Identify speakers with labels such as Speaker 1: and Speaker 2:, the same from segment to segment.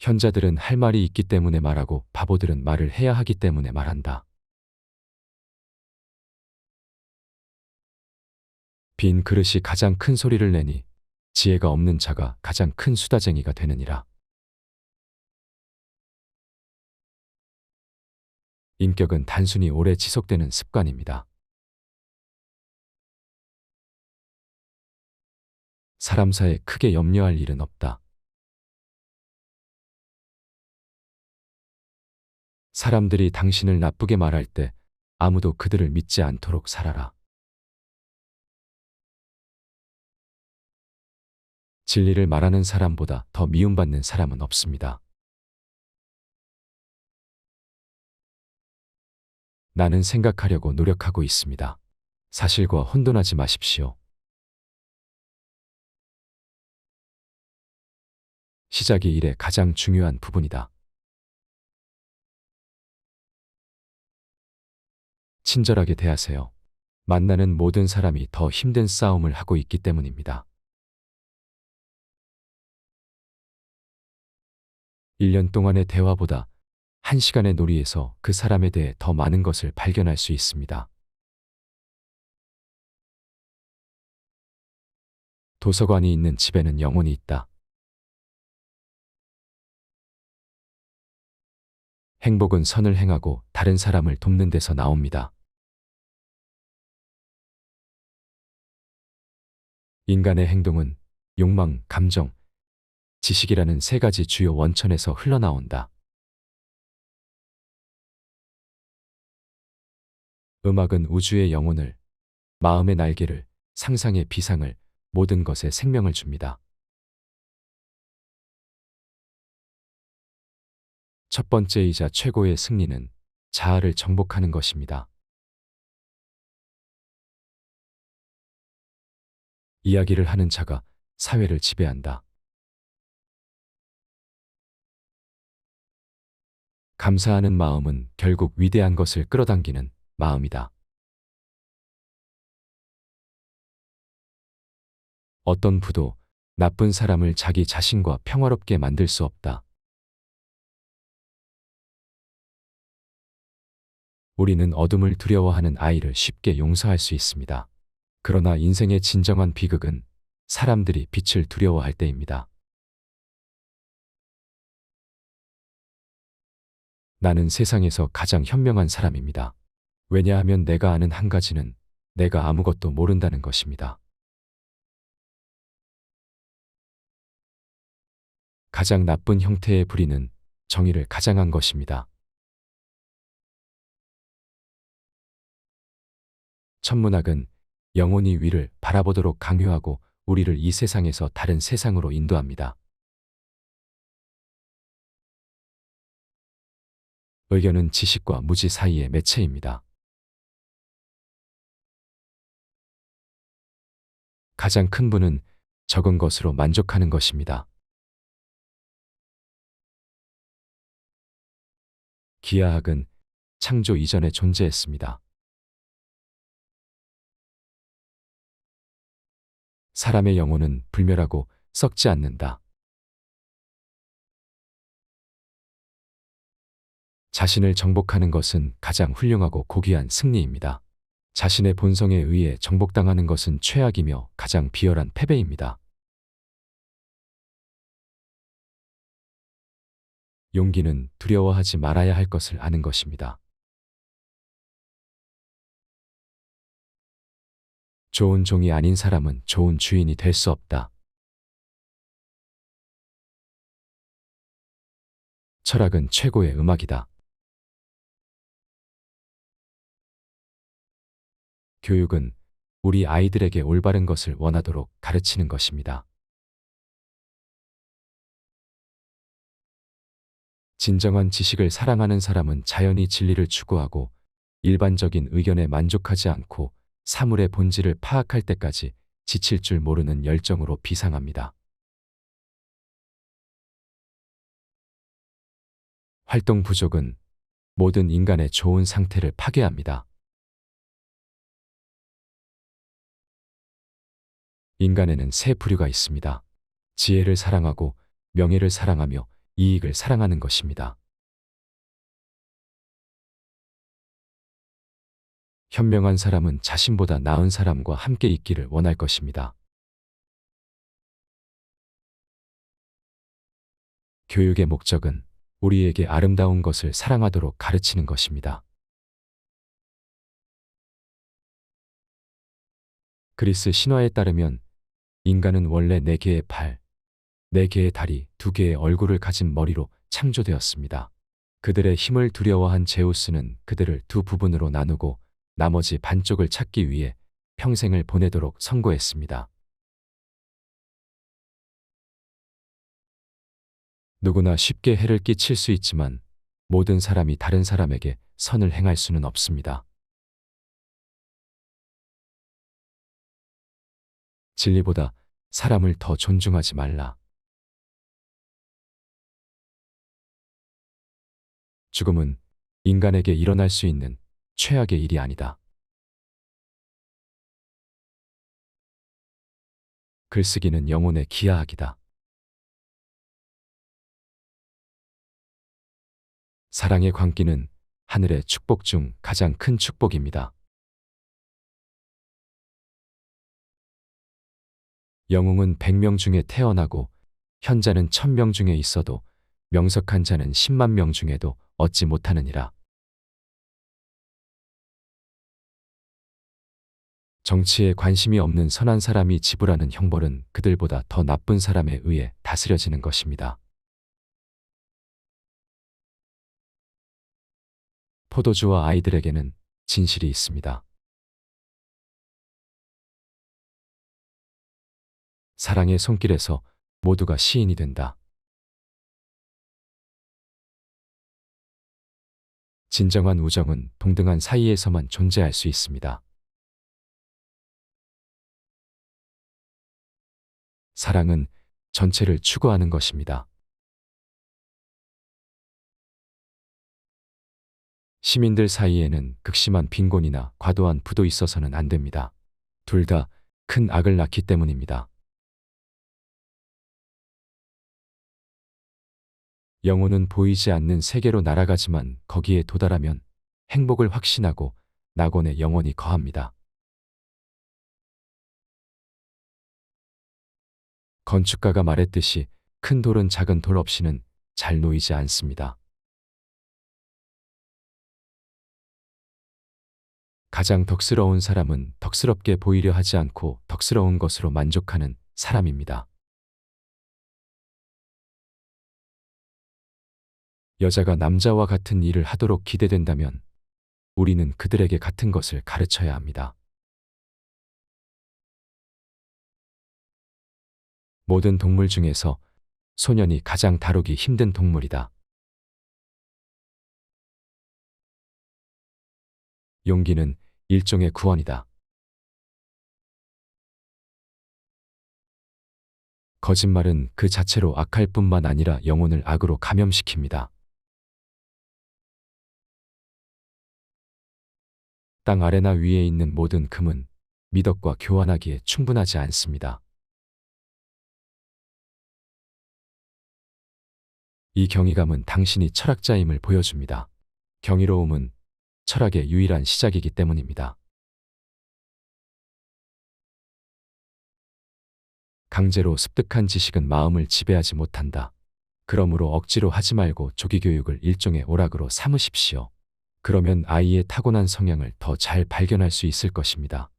Speaker 1: 현자들은 할 말이 있기 때문에 말하고 바보들은 말을 해야 하기 때문에 말한다. 빈 그릇이 가장 큰 소리를 내니 지혜가 없는 자가 가장 큰 수다쟁이가 되느니라. 인격은 단순히 오래 지속되는 습관입니다. 사람 사이에 크게 염려할 일은 없다. 사람들이 당신을 나쁘게 말할 때 아무도 그들을 믿지 않도록 살아라. 진리를 말하는 사람보다 더 미움받는 사람은 없습니다. 나는 생각하려고 노력하고 있습니다. 사실과 혼돈하지 마십시오. 시작이 일의 가장 중요한 부분이다. 친절하게 대하세요. 만나는 모든 사람이 더 힘든 싸움을 하고 있기 때문입니다. 1년 동안의 대화보다 1시간의 놀이에서 그 사람에 대해 더 많은 것을 발견할 수 있습니다. 도서관이 있는 집에는 영혼이 있다. 행복은 선을 행하고 다른 사람을 돕는 데서 나옵니다. 인간의 행동은 욕망, 감정, 지식이라는 세 가지 주요 원천에서 흘러나온다. 음악은 우주의 영혼을, 마음의 날개를, 상상의 비상을, 모든 것에 생명을 줍니다. 첫 번째이자 최고의 승리는 자아를 정복하는 것입니다. 이야기를 하는 자가 사회를 지배한다. 감사하는 마음은 결국 위대한 것을 끌어당기는 마음이다. 어떤 부도 나쁜 사람을 자기 자신과 평화롭게 만들 수 없다. 우리는 어둠을 두려워하는 아이를 쉽게 용서할 수 있습니다. 그러나 인생의 진정한 비극은 사람들이 빛을 두려워할 때입니다. 나는 세상에서 가장 현명한 사람입니다. 왜냐하면 내가 아는 한 가지는 내가 아무것도 모른다는 것입니다. 가장 나쁜 형태의 불의는 정의를 가장한 것입니다. 천문학은 영혼이 위를 바라보도록 강요하고 우리를 이 세상에서 다른 세상으로 인도합니다. 의견은 지식과 무지 사이의 매체입니다. 가장 큰 분은 적은 것으로 만족하는 것입니다. 기하학은 창조 이전에 존재했습니다. 사람의 영혼은 불멸하고 썩지 않는다. 자신을 정복하는 것은 가장 훌륭하고 고귀한 승리입니다. 자신의 본성에 의해 정복당하는 것은 최악이며 가장 비열한 패배입니다. 용기는 두려워하지 말아야 할 것을 아는 것입니다. 좋은 종이 아닌 사람은 좋은 주인이 될 수 없다. 철학은 최고의 음악이다. 교육은 우리 아이들에게 올바른 것을 원하도록 가르치는 것입니다. 진정한 지식을 사랑하는 사람은 자연히 진리를 추구하고 일반적인 의견에 만족하지 않고 사물의 본질을 파악할 때까지 지칠 줄 모르는 열정으로 비상합니다. 활동 부족은 모든 인간의 좋은 상태를 파괴합니다. 인간에는 세 부류가 있습니다. 지혜를 사랑하고 명예를 사랑하며 이익을 사랑하는 것입니다. 현명한 사람은 자신보다 나은 사람과 함께 있기를 원할 것입니다. 교육의 목적은 우리에게 아름다운 것을 사랑하도록 가르치는 것입니다. 그리스 신화에 따르면 인간은 원래 4개의 팔, 4개의 다리, 2개의 얼굴을 가진 머리로 창조되었습니다. 그들의 힘을 두려워한 제우스는 그들을 두 부분으로 나누고 나머지 반쪽을 찾기 위해 평생을 보내도록 선고했습니다. 누구나 쉽게 해를 끼칠 수 있지만 모든 사람이 다른 사람에게 선을 행할 수는 없습니다. 진리보다 사람을 더 존중하지 말라. 죽음은 인간에게 일어날 수 있는 최악의 일이 아니다. 글쓰기는 영혼의 기하학이다. 사랑의 광기는 하늘의 축복 중 가장 큰 축복입니다. 영웅은 100명 중에 태어나고 현자는 1000명 중에 있어도 명석한 자는 10만 명 중에도 얻지 못하느니라. 정치에 관심이 없는 선한 사람이 지불하는 형벌은 그들보다 더 나쁜 사람에 의해 다스려지는 것입니다. 포도주와 아이들에게는 진실이 있습니다. 사랑의 손길에서 모두가 시인이 된다. 진정한 우정은 동등한 사이에서만 존재할 수 있습니다. 사랑은 전체를 추구하는 것입니다. 시민들 사이에는 극심한 빈곤이나 과도한 부도 있어서는 안 됩니다. 둘 다 큰 악을 낳기 때문입니다. 영혼은 보이지 않는 세계로 날아가지만 거기에 도달하면 행복을 확신하고 낙원에 영원히 거합니다. 건축가가 말했듯이 큰 돌은 작은 돌 없이는 잘 놓이지 않습니다. 가장 덕스러운 사람은 덕스럽게 보이려 하지 않고 덕스러운 것으로 만족하는 사람입니다. 여자가 남자와 같은 일을 하도록 기대된다면 우리는 그들에게 같은 것을 가르쳐야 합니다. 모든 동물 중에서 소년이 가장 다루기 힘든 동물이다. 용기는 일종의 구원이다. 거짓말은 그 자체로 악할 뿐만 아니라 영혼을 악으로 감염시킵니다. 땅 아래나 위에 있는 모든 금은 미덕과 교환하기에 충분하지 않습니다. 이 경이감은 당신이 철학자임을 보여줍니다. 경이로움은 철학의 유일한 시작이기 때문입니다. 강제로 습득한 지식은 마음을 지배하지 못한다. 그러므로 억지로 하지 말고 조기교육을 일종의 오락으로 삼으십시오. 그러면 아이의 타고난 성향을 더 잘 발견할 수 있을 것입니다.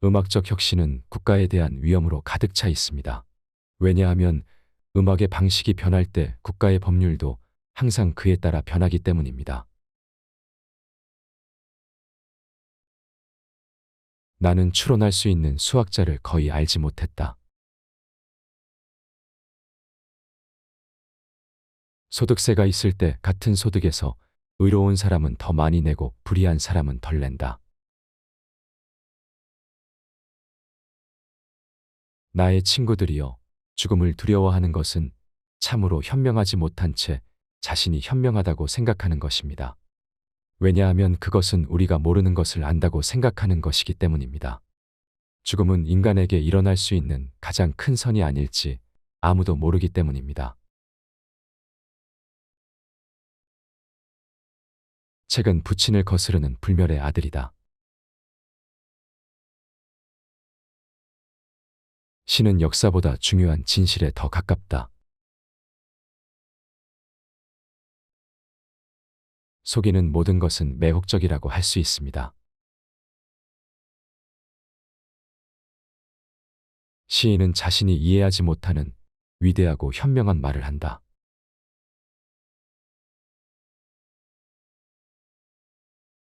Speaker 1: 음악적 혁신은 국가에 대한 위험으로 가득 차 있습니다. 왜냐하면 음악의 방식이 변할 때 국가의 법률도 항상 그에 따라 변하기 때문입니다. 나는 추론할 수 있는 수학자를 거의 알지 못했다. 소득세가 있을 때 같은 소득에서 의로운 사람은 더 많이 내고 불의한 사람은 덜 낸다. 나의 친구들이여, 죽음을 두려워하는 것은 참으로 현명하지 못한 채 자신이 현명하다고 생각하는 것입니다. 왜냐하면 그것은 우리가 모르는 것을 안다고 생각하는 것이기 때문입니다. 죽음은 인간에게 일어날 수 있는 가장 큰 선이 아닐지 아무도 모르기 때문입니다. 책은 부친을 거스르는 불멸의 아들이다. 신은 역사보다 중요한 진실에 더 가깝다. 속이는 모든 것은 매혹적이라고 할 수 있습니다. 시인은 자신이 이해하지 못하는 위대하고 현명한 말을 한다.